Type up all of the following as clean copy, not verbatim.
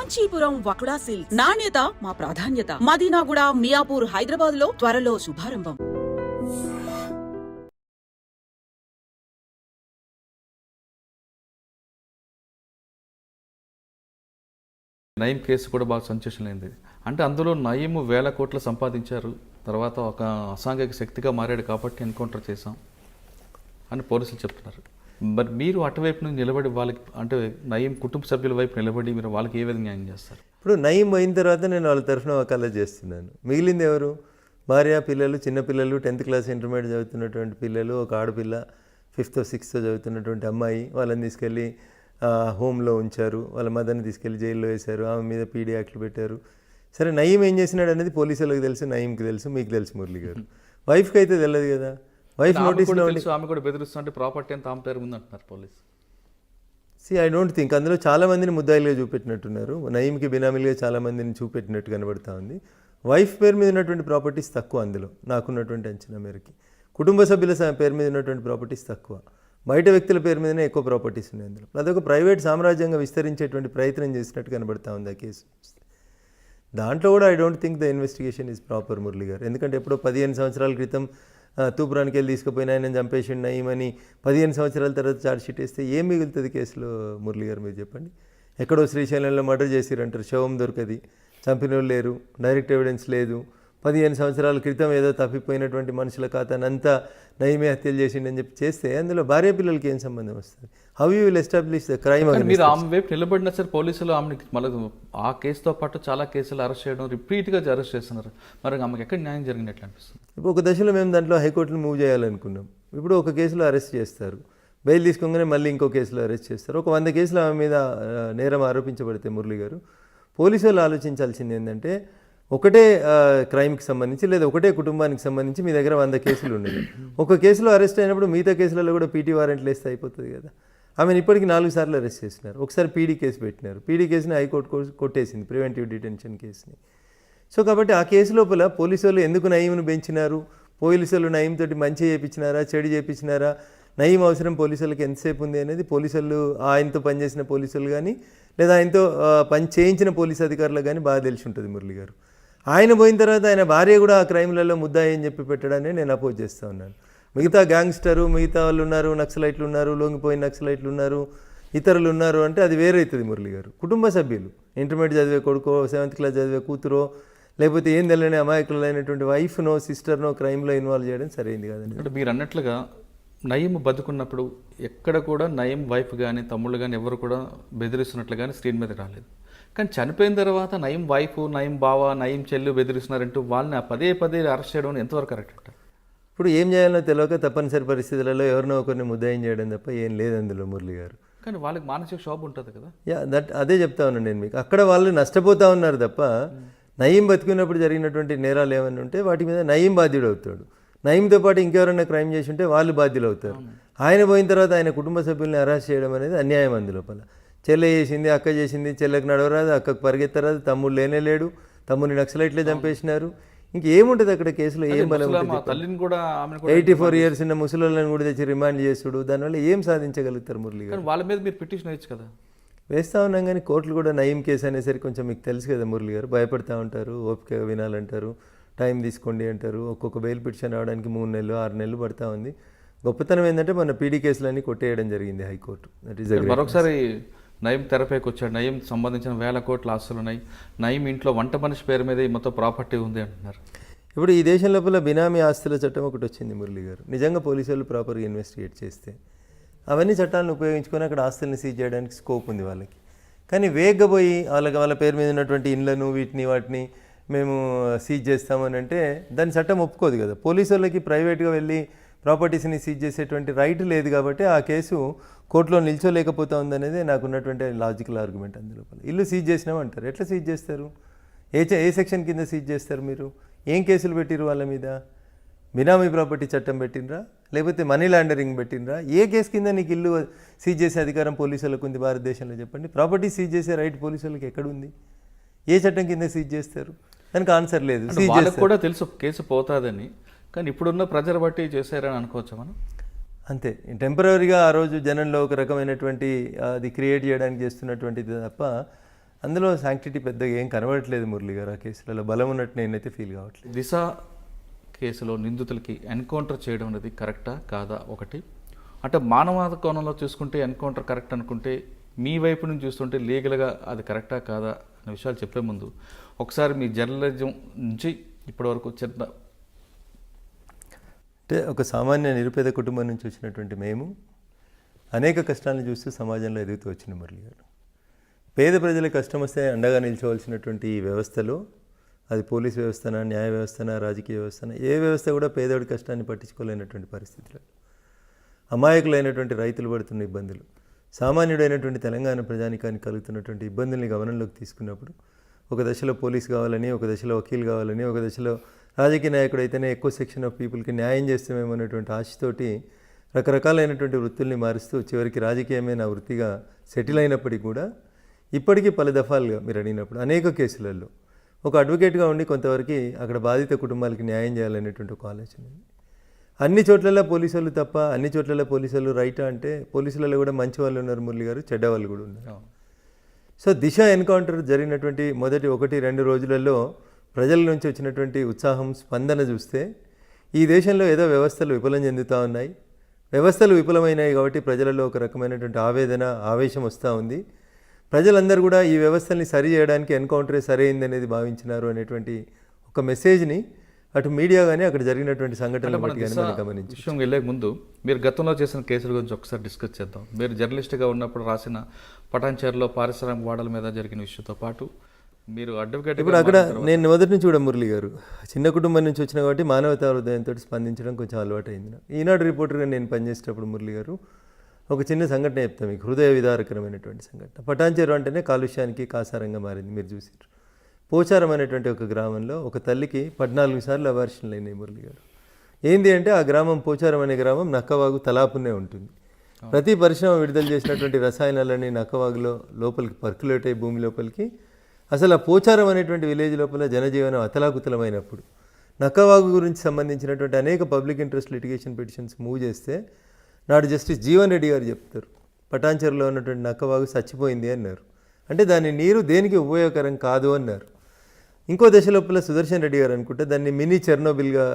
Kanchipuram వకుడా silks నాణ్యత మా ప్రాధాన్యత. మదీనాగూడ, మియాపూర్, హైదరాబాద్ లో త్వరలో శుభారంభం. నయీం కేసు కూడా బాగా సెన్సేషన్ అయింది. అంటే అందులో నయీం వేల కోట్లు సంపాదించారు, తర్వాత ఒక అసాంఘిక శక్తిగా మారాడు కాబట్టి ఎన్కౌంటర్ చేశాం అని పోలీసులు చెప్తున్నారు. మరి మీరు అటువైపు నుంచి నిలబడి వాళ్ళకి, అంటే నయీం కుటుంబ సభ్యుల వైపు నిలబడి మీరు వాళ్ళకి ఏ విధంగా న్యాయం చేస్తారు? ఇప్పుడు నయీం అయిన తర్వాత నేను వాళ్ళ తరఫున వకాలత్ చేస్తున్నాను. మిగిలింది ఎవరు? భార్య, పిల్లలు, చిన్నపిల్లలు, 10th క్లాస్ ఇంటర్మీడియట్ చదువుతున్నటువంటి పిల్లలు, ఒక ఆడపిల్ల 5th 6th చదువుతున్నటువంటి అమ్మాయి. వాళ్ళని తీసుకెళ్ళి హోమ్లో ఉంచారు, వాళ్ళ మదర్ని తీసుకెళ్ళి జైల్లో వేశారు, ఆమె మీద పీడీ యాక్ట్లు పెట్టారు. సరే, నయీం ఏం చేసినాడు అనేది పోలీసులకు తెలుసు, నయీంకి తెలుసు, మీకు తెలుసు మురళి గారు. వైఫ్కి అయితే తెలియదు కదా. వైఫ్ నోటీస్ ఆమె కూడా బెదిరిస్తుంటే ప్రాపర్టీ అంతా ఆమె పేరు ఉంది అంటున్నారు పోలీసు. ఐ డోంట్ థింక్ అందులో చాలా మందిని ముద్దాయిలుగా చూపెట్టినట్టున్నారు. నయీంకి బినామీలుగా చాలా మందిని చూపెట్టినట్టు కనబడతా ఉంది. వైఫ్ పేరు మీద ఉన్నటువంటి ప్రాపర్టీస్ తక్కువ, అందులో నాకున్నటువంటి అంచనా మేరకి. కుటుంబ సభ్యుల పేరు మీద ఉన్నటువంటి ప్రాపర్టీస్ తక్కువ, బయట వ్యక్తుల పేరు మీదనే ఎక్కువ ప్రాపర్టీస్ ఉన్నాయి అందులో. అదొక ప్రైవేట్ సామ్రాజ్యంగా విస్తరించేటువంటి ప్రయత్నం చేసినట్టు కనబడతా ఉంది ఆ కేసు. దాంట్లో కూడా I don't think the investigation is proper Murali గారు. ఎందుకంటే ఎప్పుడో 15 సంవత్సరాల క్రితం తూపురానికి వెళ్ళి తీసుకుపోయిన ఆయన చంపేసిండు నయీమని 15 సంవత్సరాల తర్వాత ఛార్జ్షీట్ వేస్తే ఏం మిగులుతుంది కేసులో మురళి గారు? మీరు చెప్పండి. ఎక్కడో శ్రీశైలంలో మర్డర్ చేసిరంటారు, శవం దొరకది, చంపిన వాళ్ళు లేరు, డైరెక్ట్ ఎవిడెన్స్ లేదు. 15 సంవత్సరాల క్రితం ఏదో తప్పిపోయినటువంటి మనుషుల ఖాతానంతా నయీమే హత్యలు చేసిండని చెప్పి చేస్తే అందులో భార్య పిల్లలకి ఏం సంబంధం వస్తుంది? How you will establish the crime? మీరు ఆమె వైపు నిలబడినా సరే పోలీసులు ఆమెకి మళ్ళీ ఆ కేసుతో పాటు చాలా కేసులు అరెస్ట్ చేయడం, రిపీట్గా అరెస్ట్ చేస్తున్నారు. మరి ఆమెకి ఎక్కడ న్యాయం జరిగినట్లు అనిపిస్తుంది? ఇప్పుడు ఒక దశలో మేము దాంట్లో హైకోర్టును మూవ్ చేయాలనుకున్నాం. ఇప్పుడు ఒక కేసులో అరెస్ట్ చేస్తారు, బెయిల్ తీసుకోగానే మళ్ళీ ఇంకో కేసులో అరెస్ట్ చేస్తారు. ఒక 100 కేసులు ఆమె మీద నేరం ఆరోపించబడితే మురళి గారు, పోలీసు వాళ్ళు ఆలోచించాల్సింది ఏంటంటే, ఒకటే క్రైమ్కి సంబంధించి లేదా ఒకటే కుటుంబానికి సంబంధించి మీ దగ్గర 100 కేసులు ఉన్నాయి. ఒక కేసులో అరెస్ట్ అయినప్పుడు మిగతా కేసులలో కూడా పీటీ వారెంట్లు వేస్తే అయిపోతుంది కదా. ఆమెను ఇప్పటికి 4 సార్లు అరెస్ట్ చేసినారు. ఒకసారి పీడీ కేసు పెట్టినారు, పీడీ కేసుని హైకోర్టు కొట్టేసింది, ప్రివెంటివ్ డిటెన్షన్ కేసుని. సో కాబట్టి ఆ కేసు లోపల పోలీసు వాళ్ళు ఎందుకు నయీంను పెంచినారు, పోలీసు వాళ్ళు నయీం తోటి మంచి చేయించినారా, చెడు చేయించినారా, నయీం అవసరం పోలీసులకు ఎంతసేపు ఉంది అనేది పోలీసు వాళ్ళు, ఆయనతో పనిచేసిన పోలీసులు కానీ లేదా ఆయనతో పని చేయించిన పోలీసు అధికారులకు కానీ బాగా తెలిసి ఉంటుంది మురళి గారు. ఆయన పోయిన తర్వాత ఆయన భార్య కూడా ఆ క్రైమ్లలో ముద్దాయి అని చెప్పి పెట్టడాన్ని నేను అపోజ్ చేస్తూ ఉన్నాను. మిగతా గ్యాంగ్స్టరు, మిగతా వాళ్ళు ఉన్నారు, నక్సలైట్లు ఉన్నారు, లొంగిపోయిన నక్సలైట్లు ఉన్నారు, ఇతరులు ఉన్నారు అంటే అది వేరైతుంది మురళి గారు. కుటుంబ సభ్యులు, ఇంటర్మీడియట్ చదివే కొడుకో, 7th క్లాస్ చదివే కూతురో, లేకపోతే ఏం తెలియని అమాయకులైనటువంటి వైఫ్నో సిస్టర్నో క్రైమ్లో ఇన్వాల్వ్ చేయడం సరైంది కాదండి. అంటే మీరు అన్నట్లుగా నయీం బతుకున్నప్పుడు ఎక్కడ కూడా నయీం వైఫ్ కానీ తమ్ముళ్ళు కానీ ఎవరు కూడా బెదిరిస్తున్నట్లు కానీ స్క్రీన్ మీద రాలేదు. కానీ చనిపోయిన తర్వాత నయీం వైఫ్, నయీం బావ, నయీం చెల్లు బెదిరిస్తున్నారంటూ వాళ్ళని పదే అరెస్ట్ చేయడం ఎంతవరకు కరెక్ట్ అంటారు? ఇప్పుడు ఏం చేయాలో తెలియక తప్పనిసరి పరిస్థితులలో ఎవరినో ఒకరిని ముద్దాయం చేయడం తప్ప ఏం లేదు అందులో మురళి గారు. కానీ వాళ్ళకి మానసిక క్షోభ ఉంటుంది కదా. అదే చెప్తా ఉన్నాను నేను మీకు. అక్కడ వాళ్ళు నష్టపోతూ ఉన్నారు తప్ప నయీం బతుకున్నప్పుడు జరిగినటువంటి నేరాలు ఏమైనా ఉంటే వాటి మీద నయీం బాధ్యుడు అవుతాడు. నయీంతో పాటు ఇంకెవరైనా క్రైమ్ చేసి ఉంటే వాళ్ళు బాధ్యులు అవుతారు. ఆయన పోయిన తర్వాత ఆయన కుటుంబ సభ్యుల్ని అరెస్ట్ చేయడం అనేది అన్యాయం. అందులోపల చెల్లె చేసింది, అక్క చేసింది, చెల్లెకి నడవరాదు, అక్కకు పరిగెత్తరాదు, తమ్ముడు లేనే లేడు, తమ్ముడిని నక్సలైట్లే చంపేసినారు. ఇంకేముంటుంది అక్కడ కేసులో? ఏం బలం ఉంటుంది? 84 years ఉన్న ముసలిళ్ళని కూడా తెచ్చి రిమాండ్ చేసుడు, దానివల్ల ఏం సాధించగలుగుతారు మురళి గారు? వాళ్ళ మీద మీరు పిటిషన్ వేయచ్చు కదా. వేస్తూ ఉన్నాం కానీ కోర్టులు కూడా నయీం కేసు అనేసరికి కొంచెం మీకు తెలుసు కదా మురళి గారు, భయపడతా ఉంటారు, ఓపిక వినాలంటారు, టైం తీసుకోండి అంటారు. ఒక్కొక్క బెయిల్ పిటిషన్ రావడానికి 3 నెలలు 6 నెలలు పడతా ఉంది. గొప్పతనం ఏంటంటే మన పీడీ కేసులన్నీ కొట్టేయడం జరిగింది హైకోర్టు. దట్ ఈస్ మరొకసారి నయీం తెరపైకి వచ్చాడు. నయీం సంబంధించిన వేల కోట్ల ఆస్తులు ఉన్నాయి. నయీం ఇంట్లో వంట మనిషి పేరు మీద మొత్తం ప్రాపర్టీ ఉంది అంటున్నారు. ఇప్పుడు ఈ దేశం లోపల బినామీ ఆస్తుల చట్టం ఒకటి వచ్చింది మురళి గారు. నిజంగా పోలీసు వాళ్ళు ప్రాపర్గా ఇన్వెస్టిగేట్ చేస్తే అవన్నీ చట్టాలను ఉపయోగించుకొని అక్కడ ఆస్తుల్ని సీజ్ చేయడానికి స్కోప్ ఉంది వాళ్ళకి. కానీ వేగగా పోయి వాళ్ళ పేరు మీద ఉన్నటువంటి ఇండ్లను వాటిని మేము సీజ్ చేస్తామని అంటే దాని చట్టం ఒప్పుకోదు కదా. పోలీసు వాళ్ళకి ప్రైవేట్గా వెళ్ళి ప్రాపర్టీస్ని సీజ్ చేసేటువంటి రైట్ లేదు కాబట్టి ఆ కేసు కోర్టులో నిల్చోలేకపోతా ఉందనేది నాకు ఉన్నటువంటి లాజికల్ ఆర్గ్యుమెంట్. అందులోపల ఇల్లు సీజ్ చేసినామంటారు, ఎట్లా సీజ్ చేస్తారు? ఏ సెక్షన్ కింద సీజ్ చేస్తారు? మీరు ఏం కేసులు పెట్టిరు వాళ్ళ మీద? బినామీ ప్రాపర్టీ చట్టం పెట్టినరా, లేకపోతే మనీ లాండరింగ్ పెట్టినరా? ఏ కేసు కింద నీకు ఇల్లు సీజ్ చేసే అధికారం పోలీసులకు ఉంది భారతదేశంలో? చెప్పండి. ప్రాపర్టీ సీజ్ చేసే రైట్ పోలీసులకు ఎక్కడుంది? ఏ చట్టం కింద సీజ్ చేస్తారు? దానికి ఆన్సర్ లేదు. వాళ్ళకి కూడా తెలుసు కేసు పోతాదని, కానీ ఇప్పుడున్న ప్రజలు బట్టి చేశారని అనుకోవచ్చా మనం? అంతే, టెంపరీగా ఆ రోజు జనంలో ఒక రకమైనటువంటి అది క్రియేట్ చేయడానికి చేస్తున్నటువంటిది తప్ప అందులో శాంక్టిటీ పెద్దగా ఏం కనబడట్లేదు మురళి గారు. ఆ కేసులలో బలం ఉన్నట్టు నేనైతే ఫీల్ కావట్లేదు. దిశ కేసులో నిందితులకి ఎన్కౌంటర్ చేయడం అనేది కరెక్టా కాదా ఒకటి, అంటే మానవాద కోణంలో చూసుకుంటే ఎన్కౌంటర్ కరెక్ట్ అనుకుంటే, మీ వైపు నుంచి చూస్తుంటే లీగల్గా అది కరెక్టా కాదా అనే విషయాలు చెప్పే ముందు ఒకసారి మీ జర్నలిజం నుంచి ఇప్పటివరకు చిన్న అంటే ఒక సామాన్య నిరుపేద కుటుంబం నుంచి వచ్చినటువంటి మేము అనేక కష్టాలను చూస్తూ సమాజంలో ఎదుగుతూ వచ్చిన మురళి గారు. పేద ప్రజల కష్టం వస్తే అండగా నిల్చోవలసినటువంటి ఈ వ్యవస్థలో, అది పోలీస్ వ్యవస్థన, న్యాయ వ్యవస్థన, రాజకీయ వ్యవస్థన, ఏ వ్యవస్థ కూడా పేదోడి కష్టాన్ని పట్టించుకోలేనటువంటి పరిస్థితులు, అమాయకులైనటువంటి రైతులు పడుతున్న ఇబ్బందులు, సామాన్యుడైనటువంటి తెలంగాణ ప్రజానికానికి కలుగుతున్నటువంటి ఇబ్బందుల్ని గమనంలోకి తీసుకున్నప్పుడు ఒక దశలో పోలీస్ కావాలని, ఒక దశలో వకీల్ కావాలని, ఒక దశలో రాజకీయ నాయకుడు అయితేనే ఎక్కువ సెక్షన్ ఆఫ్ పీపుల్కి న్యాయం చేస్తామేమో అనేటువంటి ఆశతోటి రకరకాలైనటువంటి వృత్తుల్ని మారుస్తూ చివరికి రాజకీయమే నా వృత్తిగా సెటిల్ అయినప్పటికీ కూడా ఇప్పటికీ పలు దఫాలుగా మీరు అడిగినప్పుడు అనేక కేసులలో ఒక అడ్వకేట్గా ఉండి కొంతవరకు అక్కడ బాధిత కుటుంబాలకి న్యాయం చేయాలనేటువంటి ఒక ఆలోచన ఉంది. అన్ని చోట్లలో పోలీసు వాళ్ళు తప్ప, అన్ని చోట్లలో పోలీసు వాళ్ళు రైటా అంటే పోలీసులలో కూడా మంచి వాళ్ళు ఉన్నారు మురళి గారు, చెడ్డ వాళ్ళు కూడా ఉన్నారు. సో దిశ ఎన్కౌంటర్ జరిగినటువంటి మొదటి 1-2 రోజులలో ప్రజల నుంచి వచ్చినటువంటి ఉత్సాహం, స్పందన చూస్తే ఈ దేశంలో ఏదో వ్యవస్థలు విఫలం చెందుతూ ఉన్నాయి, వ్యవస్థలు విఫలమైనాయి కాబట్టి ప్రజలలో ఒక రకమైనటువంటి ఆవేదన, ఆవేశం వస్తూ ఉంది. ప్రజలందరూ కూడా ఈ వ్యవస్థల్ని సరి చేయడానికి ఎన్కౌంటరే సరైంది అనేది భావించినారు అనేటువంటి ఒక మెసేజ్ని అటు మీడియా కానీ అక్కడ జరిగినటువంటి సంఘటనలు బట్టి కానీ మనం గమనించి విషయం వెళ్ళే ముందు మీరు గతంలో చేసిన కేసుల గురించి ఒకసారి డిస్కస్ చేద్దాం. మీరు జర్నలిస్ట్గా ఉన్నప్పుడు రాసిన పటాన్చేరులో పారిశ్రామిక వాడల మీద జరిగిన విషయంతో పాటు మీరు అడ్వకేట్ ఇప్పుడు అక్కడ నేను మొదటి నుంచి కూడా మురళి గారు చిన్న కుటుంబం నుంచి వచ్చిన కాబట్టి మానవతా హృదయంతో స్పందించడం కొంచెం అలవాటు అయింది. ఈనాడు రిపోర్టర్గా నేను పనిచేసేటప్పుడు మురళి గారు ఒక చిన్న సంఘటన చెప్తాను మీకు, హృదయ విదారకరమైనటువంటి సంఘటన. పటాన్చేరు అంటేనే కాలుష్యానికి కాసారంగా మారింది, మీరు చూసారు. పోచారం అనేటువంటి ఒక గ్రామంలో ఒక తల్లికి 14 సార్లు అబార్షన్లు అయినాయి మురళి గారు. ఏంది అంటే ఆ గ్రామం, పోచారం అనే గ్రామం నక్కవాగు తలాపునే ఉంటుంది. ప్రతి పరిశ్రమ విడుదల చేసినటువంటి రసాయనాలన్నీ నక్కవాగులో లోపలికి పర్కులేట్ అయ్యి భూమి లోపలికి, అసలు ఆ పోచారం అనేటువంటి విలేజ్ లోపల జనజీవనం అతలాకుతలమైనప్పుడు నక్కవాగు గురించి సంబంధించినటువంటి అనేక public interest litigation petitions move చేస్తే నాడు జస్టిస్ జీవన్ రెడ్డి గారు చెప్తారు, పటాన్చెరులో ఉన్నటువంటి నక్కవాగు చచ్చిపోయింది అన్నారు. అంటే దాని నీరు దేనికి ఉపయోగకరం కాదు అన్నారు. ఇంకో దశ లోపల సుదర్శన్ రెడ్డి గారు అనుకుంటే దాన్ని మినీ చెర్నోబిల్గా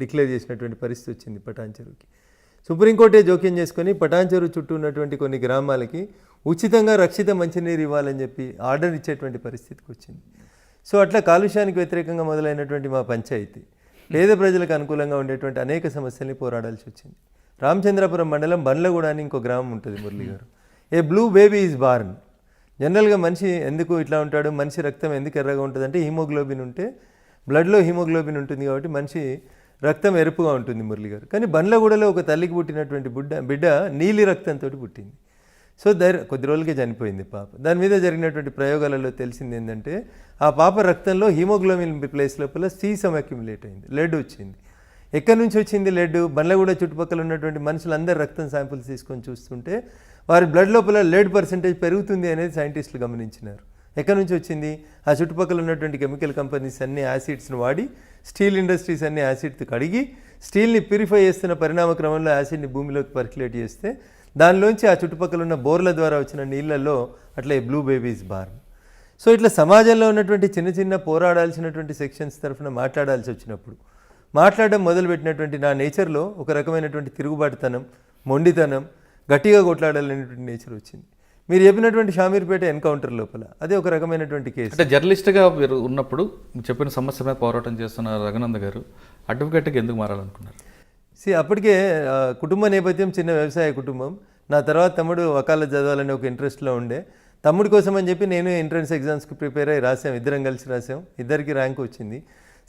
డిక్లేర్ చేసినటువంటి పరిస్థితి వచ్చింది పటాన్చెరుకి. సుప్రీంకోర్టే జోక్యం చేసుకొని పటాన్చెరు చుట్టూ ఉన్నటువంటి కొన్ని గ్రామాలకి ఉచితంగా రక్షిత మంచినీరు ఇవ్వాలని చెప్పి ఆర్డర్ ఇచ్చేటువంటి పరిస్థితికి వచ్చింది. సో అట్లా కాలుష్యానికి వ్యతిరేకంగా మొదలైనటువంటి మా పంచాయతీ పేద ప్రజలకు అనుకూలంగా ఉండేటువంటి అనేక సమస్యల్ని పోరాడాల్సి వచ్చింది. రామచంద్రాపురం మండలం బండ్లగూడ అని ఇంకో గ్రామం ఉంటుంది మురళి గారు. ఏ బ్లూ బేబీ ఈజ్ బార్న్. జనరల్గా మనిషి ఎందుకు ఇట్లా ఉంటాడు, మనిషి రక్తం ఎందుకు ఎర్రగా ఉంటుంది అంటే హీమోగ్లోబిన్ ఉంటే, బ్లడ్లో హీమోగ్లోబిన్ ఉంటుంది కాబట్టి మనిషి రక్తం ఎరుపుగా ఉంటుంది మురళి గారు. కానీ బండ్లగూడలో ఒక తల్లికి పుట్టినటువంటి బిడ్డ నీలి రక్తంతో పుట్టింది. సో కొద్ది రోజులకే చనిపోయింది పాప. దాని మీద జరిగినటువంటి ప్రయోగాలలో తెలిసింది ఏంటంటే ఆ పాప రక్తంలో హీమోగ్లోబిన్ ప్లేస్ లోపల సీసం అక్యుములేట్ అయింది, లెడ్ వచ్చింది. ఎక్కడి నుంచి వచ్చింది లెడ్? బండ్లగూడ చుట్టుపక్కల ఉన్నటువంటి మనుషులందరూ రక్తం శాంపుల్స్ తీసుకొని చూస్తుంటే వారి బ్లడ్ లోపల లెడ్ పర్సెంటేజ్ పెరుగుతుంది అనేది సైంటిస్టులు గమనించినారు. ఎక్కడి నుంచి వచ్చింది? ఆ చుట్టుపక్కల ఉన్నటువంటి కెమికల్ కంపెనీస్ అన్ని యాసిడ్స్ని వాడి, స్టీల్ ఇండస్ట్రీస్ అన్ని యాసిడ్తో కడిగి స్టీల్ని ప్యూరిఫై చేస్తున్న పరిణామ క్రమంలో యాసిడ్ని భూమిలోకి పర్క్యులేట్ చేస్తే దానిలోంచి ఆ చుట్టుపక్కల ఉన్న బోర్ల ద్వారా వచ్చిన నీళ్ళల్లో అట్లా బ్లూ బేబీస్ బార్న్. సో ఇట్లా సమాజంలో ఉన్నటువంటి చిన్న చిన్న పోరాడాల్సినటువంటి సెక్షన్స్ తరఫున మాట్లాడాల్సి వచ్చినప్పుడు మాట్లాడడం మొదలుపెట్టినటువంటి నా నేచర్లో ఒక రకమైనటువంటి తిరుగుబాటుతనం, మొండితనం, గట్టిగా కొట్లాడాలనేటువంటి నేచర్ వచ్చింది. మీరు చెప్పినటువంటి షామీర్పేట ఎన్కౌంటర్ లోపల అదే ఒక రకమైనటువంటి కేసు. అంటే జర్నలిస్ట్గా మీరు ఉన్నప్పుడు చెప్పిన సమస్య మీద పోరాటం చేస్తున్న రఘునంద గారు అడ్వకేట్కి ఎందుకు మారాలనుకున్నారు? అప్పటికే కుటుంబ నేపథ్యం చిన్న వ్యవసాయ కుటుంబం. నా తర్వాత తమ్ముడు వకాలత్ చదవాలని ఒక ఇంట్రెస్ట్లో ఉండే. తమ్ముడి కోసం అని చెప్పి నేను ఎంట్రన్స్ ఎగ్జామ్స్కి ప్రిపేర్ అయ్యి రాసాం, ఇద్దరం కలిసి రాసాం. ఇద్దరికి ర్యాంక్ వచ్చింది,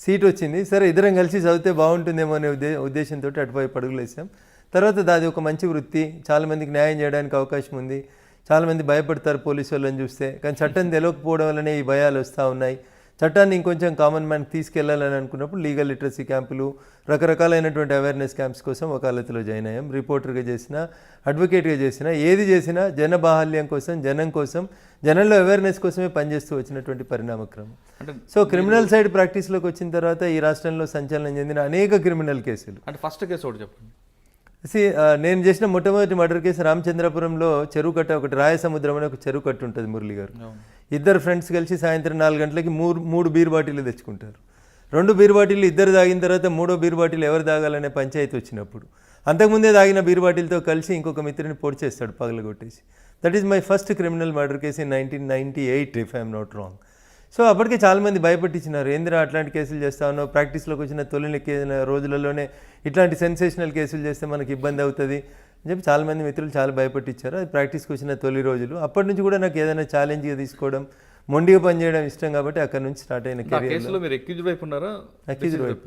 సీట్ వచ్చింది. సరే ఇద్దరం కలిసి చదివితే బాగుంటుందేమో అనే ఉద్దేశంతో అటుపై పరుగులు వేసాం. తర్వాత దాది ఒక మంచి వృత్తి, చాలామందికి న్యాయం చేయడానికి అవకాశం ఉంది. చాలామంది భయపడతారు పోలీసు వాళ్ళని చూస్తే, కానీ చట్టం తెలియకపోవడం వల్లనే ఈ భయాలు వస్తూ ఉన్నాయి. చట్టాన్ని ఇంకొంచెం కామన్ మ్యాన్కి తీసుకెళ్లాలని అనుకున్నప్పుడు లీగల్ లిటరసీ క్యాంపులు, రకరకాలైనటువంటి అవేర్నెస్ క్యాంప్స్ కోసం వకాలత్లో జాయిన్ అయ్యాం. రిపోర్టర్గా చేసినా, అడ్వకేట్గా చేసినా, ఏది చేసినా జన బాహల్యం కోసం, జనం కోసం, జనంలో అవేర్నెస్ కోసమే పనిచేస్తూ వచ్చినటువంటి పరిణామక్రమం. సో క్రిమినల్ సైడ్ ప్రాక్టీస్లోకి వచ్చిన తర్వాత ఈ రాష్ట్రంలో సంచలనం చెందిన అనేక క్రిమినల్ కేసులు. అంటే ఫస్ట్ కేసు ఒకటి చెప్పండి. నేను చేసిన మొట్టమొదటి మర్డర్ కేసు రామచంద్రపురంలో చెరువు కట్ట, ఒకటి రాయసముద్రం అని ఒక చెరువు కట్ట ఉంటుంది మురళి గారు. ఇద్దరు ఫ్రెండ్స్ కలిసి సాయంత్రం 4 గంటలకి మూడు బీర్ బాటిల్ తెచ్చుకుంటారు. 2 బీర్ బాటిల్ ఇద్దరు తాగిన తర్వాత 3వ బీర్ బాటిల్ ఎవరు తాగాలనే పంచాయతీ వచ్చినప్పుడు అంతకుముందే తాగిన బీర్ బాటిల్తో కలిసి ఇంకొక మిత్రుని పొడి చేస్తాడు పగలగొట్టేసి. That is my first criminal murder case in 1998 if I'm not wrong. So అప్పటికే చాలామంది భయపట్టించినారు, ఏందిరా అట్లాంటి కేసులు చేస్తా ఉన్నావు, ప్రాక్టీస్లోకి వచ్చిన తొలి రోజులలోనే ఇట్లాంటి సెన్సేషనల్ కేసులు చేస్తే మనకి ఇబ్బంది అవుతుంది అని చెప్పి చాలామంది మిత్రులు చాలా భయపట్టించారు. అది ప్రాక్టీస్కి వచ్చిన తొలి రోజులు. అప్పటి నుంచి కూడా నాకు ఏదైనా ఛాలెంజ్గా తీసుకోవడం, మొండిగా పనిచేయడం ఇష్టం కాబట్టి అక్కడ నుంచి స్టార్ట్ అయిన కేసులో మీరు అక్యూజ్డ్ వైపు ఉన్నారా? అక్యూజ్డ్ వైపు.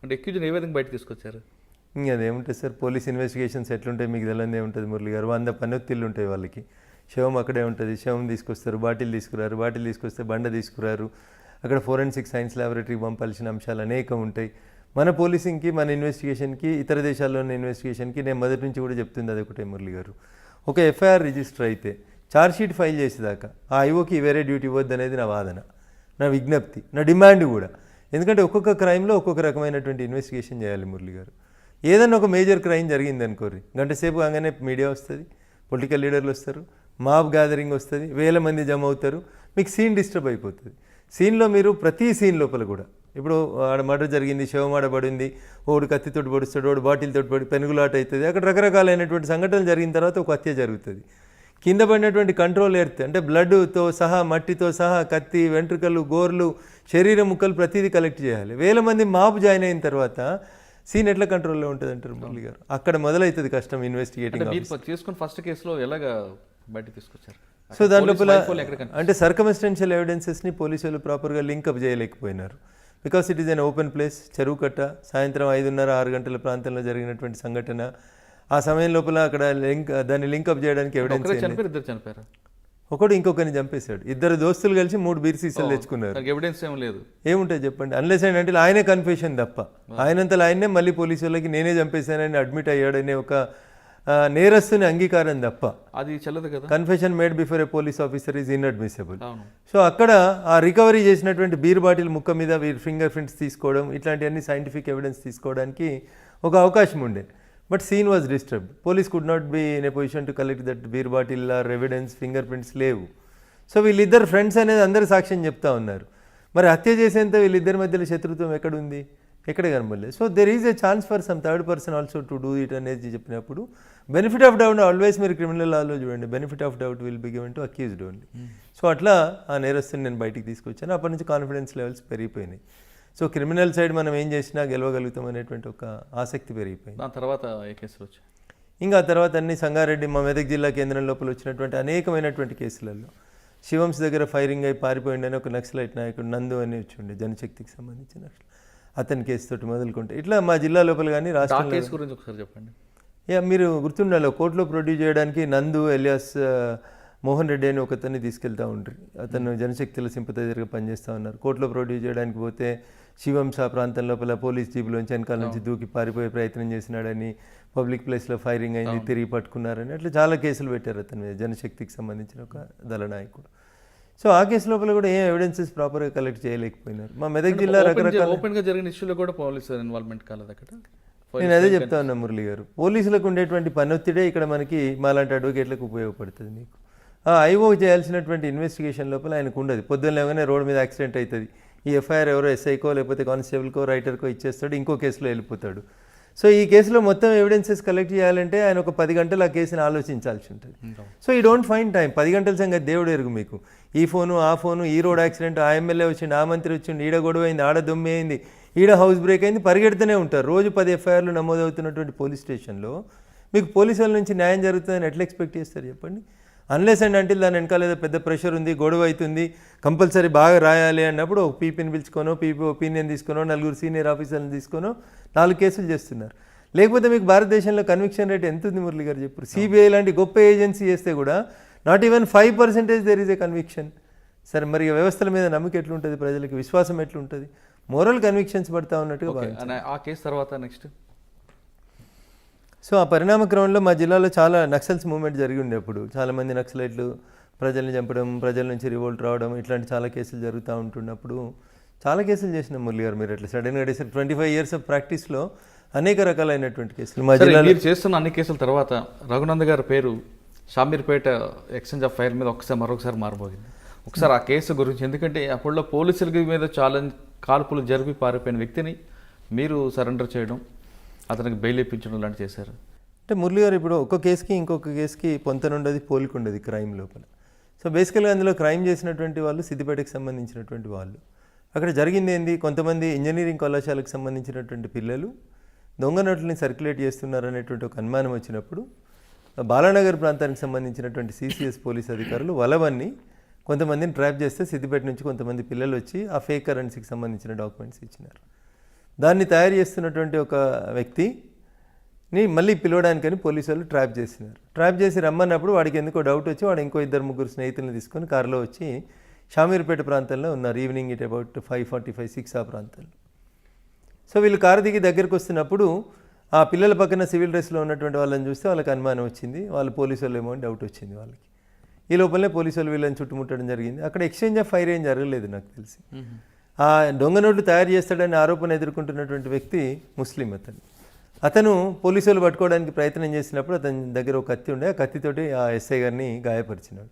అంటే అక్యూజ్డ్ ఏ విధంగా బయట తీసుకొచ్చారు? ఇంకా అదేముంటుంది సార్, పోలీస్ ఇన్వెస్టిగేషన్స్ ఎట్లుంటాయి మీకు తెలియదు ఏముంటుంది మురళి గారు. 100 పన్నొత్తిళ్ళు ఉంటాయి వాళ్ళకి. శవం అక్కడే ఉంటుంది, శవం తీసుకొస్తారు, బాటిల్ తీసుకురారు, బాటిల్ తీసుకొస్తే బండ తీసుకురారు, అక్కడ ఫోరెన్సిక్ సైన్స్ ల్యాబొరేటరీకి పంపాల్సిన అంశాలు అనేకం ఉంటాయి. మన పోలీసింగ్కి, మన ఇన్వెస్టిగేషన్కి, ఇతర దేశాల్లోని ఇన్వెస్టిగేషన్కి నేను మొదటి నుంచి కూడా చెప్తుంది అది ఒకటే మురళి గారు. ఒక ఎఫ్ఐఆర్ రిజిస్టర్ అయితే ఛార్జ్షీట్ ఫైల్ చేసేదాకా ఆ ఐఓకి వేరే డ్యూటీ ఇవ్వద్దు అనేది నా వాదన, నా విజ్ఞప్తి, నా డిమాండ్ కూడా. ఎందుకంటే ఒక్కొక్క క్రైమ్లో ఒక్కొక్క రకమైనటువంటి ఇన్వెస్టిగేషన్ చేయాలి మురళి గారు. ఏదన్నా ఒక మేజర్ క్రైమ్ జరిగింది అనుకోర్రి, గంట సేపు కాగానే మీడియా వస్తుంది, పొలిటికల్ లీడర్లు వస్తారు, మాబ్ గ్యాదరింగ్ వస్తుంది, వేల మంది జమ అవుతారు, మీకు సీన్ డిస్టర్బ్ అయిపోతుంది. సీన్లో మీరు ప్రతి సీన్ లోపల కూడా ఇప్పుడు ఆడ మర్డర్ జరిగింది, శవం ఆడబడింది, ఓడు కత్తితోటి పొడుస్తాడు, ఓడు బాటిల్తో పడి పెనుగులాట అవుతుంది, అక్కడ రకరకాలైనటువంటి సంఘటనలు జరిగిన తర్వాత ఒక హత్య జరుగుతుంది. కింద పడినటువంటి కంట్రోల్ ఎర్త్ అంటే బ్లడ్తో సహా, మట్టితో సహా, కత్తి, వెంట్రుకలు, గోర్లు, శరీర ముక్కలు ప్రతిదీ కలెక్ట్ చేయాలి. వేల మంది మాబ్ జాయిన్ అయిన తర్వాత సీన్ ఎట్లా కంట్రోల్లో ఉంటుంది అంటారు మురళి గారు. అక్కడ మొదలవుతుంది కష్టం ఇన్వెస్టిగేటింగ్. తీసుకుని ఫస్ట్ కేసులో ఎలాగా బయట తీసుకొచ్చారు? సో దాని లోపల అంటే సర్కమ్స్టెన్షియల్ ఎవిడెన్సెస్ని పోలీసులు ప్రాపర్గా లింకప్ చేయలేకపోయినారు. Because it is an open place, చెరువు కట్ట, సాయంత్రం 5:30-6 గంటల ప్రాంతంలో జరిగినటువంటి సంఘటన. ఆ సమయం లోపల అక్కడ దాన్ని లింకప్ చేయడానికి ఎవిడెన్స్. చనిపోయారు, ఒకడు ఇంకొకరిని చంపేశాడు. 2 దోస్తులు కలిసి 3 బీర్ సీసాలు తెచ్చుకున్నారు. ఎవిడెన్స్ ఏం లేదు, ఏముంటుంది చెప్పండి, అన్లెస్ అంటే ఆయనే కన్ఫెషన్ తప్ప. ఆయనంతలో ఆయనే మళ్ళీ పోలీసు వాళ్ళకి నేనే చంపేశానని అడ్మిట్ అయ్యాడనే ఒక నేరస్తుని అంగీకారం తప్ప అది చెల్లదు కదా. Confession made before A police officer is inadmissible. So అక్కడ ఆ రికవరీ చేసినటువంటి బీర్ బాటిల్ ముక్క మీద ఫింగర్ ప్రింట్స్ తీసుకోవడం, ఇట్లాంటివన్నీ సైంటిఫిక్ ఎవిడెన్స్ తీసుకోవడానికి ఒక అవకాశం ఉండే. But scene was disturbed. Police could not be in a position to collect that beer bottle or evidence, fingerprints లేవు. సో వీళ్ళిద్దరు ఫ్రెండ్స్ అనేది అందరు సాక్ష్యం చెప్తా ఉన్నారు. మరి హత్య చేసేంత వీళ్ళిద్దరి మధ్యలో శత్రుత్వం ఎక్కడుంది, ఎక్కడ కనబడలేదు. So there is a chance for some third person also to do it అనేది చెప్పినప్పుడు బెనిఫిట్ ఆఫ్ డౌట్ ఆల్వేస్ మీరు క్రిమినల్ లాలో చూడండి, benefit of doubt will be given to accused only. So అట్లా ఆ నేరస్తుని నేను బయటికి తీసుకొచ్చాను. అప్పటి నుంచి కాన్ఫిడెన్స్ లెవెల్స్ పెరిగిపోయినాయి. సో క్రిమినల్ సైడ్ మనం ఏం చేసినా గెలవగలుగుతాం అనేటువంటి ఒక ఆసక్తి పెరిగిపోయింది. దాని తర్వాత ఏ కేసులు వచ్చాయి? ఇంకా ఆ తర్వాత అన్ని సంగారెడ్డి, మా మెదక్ జిల్లా కేంద్రం లోపల వచ్చినటువంటి అనేకమైనటువంటి కేసులలో శివంస్ దగ్గర ఫైరింగ్ అయి పారిపోయిండని ఒక నక్సలైట్ నాయకుడు నందు అని వచ్చిండే, జనశక్తికి సంబంధించిన అతని కేసుతోటి మొదలుకుంటే ఇట్లా మా జిల్లా లోపల కానీ రాష్ట్రంలో. కేసు గురించి ఒకసారి చెప్పండి. మీరు గుర్తుండాలి, కోర్టులో ప్రొడ్యూస్ చేయడానికి నందు ఎలియాస్ మోహన్ రెడ్డి అని ఒకతన్ని తీసుకెళ్తా ఉంటారు. అతను జనశక్తిలో సింపథైజర్గా పనిచేస్తూ ఉన్నారు. కోర్టులో ప్రొడ్యూస్ చేయడానికి పోతే శివంస ప్రాంతం లోపల పోలీస్ జీబులోంచి వెనకాల నుంచి దూకి పారిపోయే ప్రయత్నం చేసినాడని, పబ్లిక్ ప్లేస్లో ఫైరింగ్ అయింది, తిరిగి పట్టుకున్నారని, అట్లా చాలా కేసులు పెట్టారు అతని మీద, జనశక్తికి సంబంధించిన ఒక దళ నాయకుడు. సో ఆ కేసు లోపల కూడా ఏం ఎవిడెన్సెస్ ప్రాపర్గా కలెక్ట్ చేయలేకపోయినారు. మా మెదక్ జిల్లా రకరకాల ఓపెన్గా జరిగిన ఇష్యూలో కూడా పోలీసు ఇన్వాల్వ్మెంట్ కాలేదు అక్కడ. నేను అదే చెప్తా ఉన్నా మురళి గారు, పోలీసులకు ఉండేటువంటి పనొత్తిడే ఇక్కడ మనకి మాలాంటి అడ్వకేట్లకు ఉపయోగపడుతుంది. మీకు ఐఓ చేయాల్సినటువంటి ఇన్వెస్టిగేషన్ లోపల ఆయనకు ఉండదు. పొద్దున్న లేవగానే రోడ్డు మీద యాక్సిడెంట్ అవుతుంది, ఈ ఎఫ్ఐఆర్ ఎవరో ఎస్ఐకో లేకపోతే కానిస్టేబుల్కో రైటర్కో ఇచ్చేస్తాడు, ఇంకో కేసులో వెళ్ళిపోతాడు. సో ఈ కేసులో మొత్తం ఎవిడెన్సెస్ కలెక్ట్ చేయాలంటే ఆయన ఒక 10 గంటలు ఆ కేసుని ఆలోచించాల్సి ఉంటుంది. సో ఈ డోంట్ ఫైండ్ టైం. 10 గంటల సంగతి దేవుడు ఎరుగు మీకు. ఈ ఫోను, ఆ ఫోను, ఈ రోడ్ యాక్సిడెంట్, ఆ ఎమ్మెల్యే వచ్చిండు, ఆ మంత్రి వచ్చిండు, ఈడ గొడవ అయింది, ఆడ దొమ్మి అయింది, ఈడ హౌస్ బ్రేక్ అయింది, పరిగెడుతూనే ఉంటారు. రోజు 10 ఎఫ్ఐఆర్లు నమోదవుతున్నటువంటి పోలీస్ స్టేషన్లో మీకు పోలీసుల నుంచి న్యాయం జరుగుతుందని ఎట్లా ఎక్స్పెక్ట్ చేస్తారు చెప్పండి? అన్లెస్ అండ్ అంటే దాని వెనకాల ఏదో పెద్ద ప్రెషర్ ఉంది, గొడవ అవుతుంది, కంపల్సరీ బాగా రాయాలి అన్నప్పుడు ఒక పీపీని పిలుచుకోనో, పీపీ ఒపీనియన్ తీసుకునో, 4 సీనియర్ ఆఫీసర్లను తీసుకునో 4 కేసులు చేస్తున్నారు. లేకపోతే మీకు భారతదేశంలో కన్విక్షన్ రేట్ ఎంత ఉంది మురళి గారు చెప్పారు? సిబిఐ లాంటి గొప్ప ఏజెన్సీ చేస్తే కూడా not even 5% there is a conviction. సరే మరి వ్యవస్థల మీద నమ్మకం ఎట్లుంటుంది, ప్రజలకి విశ్వాసం ఎట్లుంటుంది? మోరల్ కన్విక్షన్స్ పడతా ఉన్నట్టుగా ఆ కేసు తర్వాత నెక్స్ట్. సో ఆ పరిణామ క్రమంలో మా జిల్లాలో చాలా నక్సల్స్ మూవ్మెంట్ జరిగి ఉండేప్పుడు చాలామంది నక్సలైట్లు ప్రజల్ని చంపడం, ప్రజల నుంచి రివోల్ట్ రావడం, ఇట్లాంటి చాలా కేసులు జరుగుతూ ఉంటున్నప్పుడు చాలా కేసులు చేసిన మురళి గారు. మీరు అట్లా సడన్గా 25 years ఆఫ్ ప్రాక్టీస్లో అనేక రకాలైనటువంటి కేసులు మా సరే, జిల్లాలో. మీరు చేస్తున్న అన్ని కేసుల తర్వాత రఘునంద్ గారి పేరు షామీర్పేట ఎక్స్చేంజ్ ఆఫ్ ఫైర్ మీద మరొకసారి మారబోగింది. ఒకసారి ఆ కేసు గురించి, ఎందుకంటే అప్పుడులో పోలీసుల మీద కాల్పులు జరిపి పారిపోయిన వ్యక్తిని మీరు సరెండర్ చేయడం, అతనికి బెయిల్ ఇప్పించడం లాంటి చేశారు. అంటే మురళి గారు ఇప్పుడు ఒక కేసుకి ఇంకొక కేసుకి పొంతనుండదు, పోలిక ఉండదు క్రైమ్ లోపల. సో బేసికల్గా అందులో క్రైమ్ చేసినటువంటి వాళ్ళు సిద్దిపేటకి సంబంధించినటువంటి వాళ్ళు. అక్కడ జరిగింది ఏంది, కొంతమంది ఇంజనీరింగ్ కళాశాలకు సంబంధించినటువంటి పిల్లలు దొంగ నోట్లని సర్క్యులేట్ చేస్తున్నారు అనేటువంటి ఒక అనుమానం వచ్చినప్పుడు బాలానగర్ ప్రాంతానికి సంబంధించినటువంటి సిసిఎస్ పోలీస్ అధికారులు వలవన్ని కొంతమందిని ట్రాప్ చేస్తే సిద్దిపేట నుంచి కొంతమంది పిల్లలు వచ్చి ఆ ఫేక్ కరెన్సీకి సంబంధించిన డాక్యుమెంట్స్ ఇచ్చినారు. దాన్ని తయారు చేస్తున్నటువంటి ఒక వ్యక్తిని మళ్ళీ పిలవడానికని పోలీసు వాళ్ళు ట్రాప్ చేసినారు. ట్రాప్ చేసి రమ్మన్నప్పుడు వాడికి ఎందుకో డౌట్ వచ్చి వాడు ఇంకో 2-3 స్నేహితులను తీసుకొని కారులో వచ్చి షామీర్పేట ప్రాంతంలో ఉన్నారు. ఈవినింగ్ ఇట్ అబౌట్ 5:45, 6 ఆ ప్రాంతంలో. సో వీళ్ళు కారు దిగి దగ్గరికి వస్తున్నప్పుడు ఆ పిల్లల పక్కన సివిల్ డ్రెస్లో ఉన్నటువంటి వాళ్ళని చూస్తే వాళ్ళకి అనుమానం వచ్చింది. వాళ్ళు పోలీసు వాళ్ళు ఏమో అని డౌట్ వచ్చింది వాళ్ళకి. ఈ లోపలనే పోలీసు వాళ్ళు వీళ్ళని చుట్టుముట్టడం జరిగింది. అక్కడ ఎక్స్చేంజ్ ఆఫ్ ఫైర్ ఏం జరగలేదు నాకు తెలిసి. ఆ దొంగ నోట్లు తయారు చేస్తాడని ఆరోపణ ఎదుర్కొంటున్నటువంటి వ్యక్తి ముస్లిం. అతను పోలీసు వాళ్ళు పట్టుకోవడానికి ప్రయత్నం చేసినప్పుడు అతని దగ్గర ఒక కత్తి ఉండే, ఆ కత్తితోటి ఆ ఎస్ఐ గారిని గాయపరిచినాడు.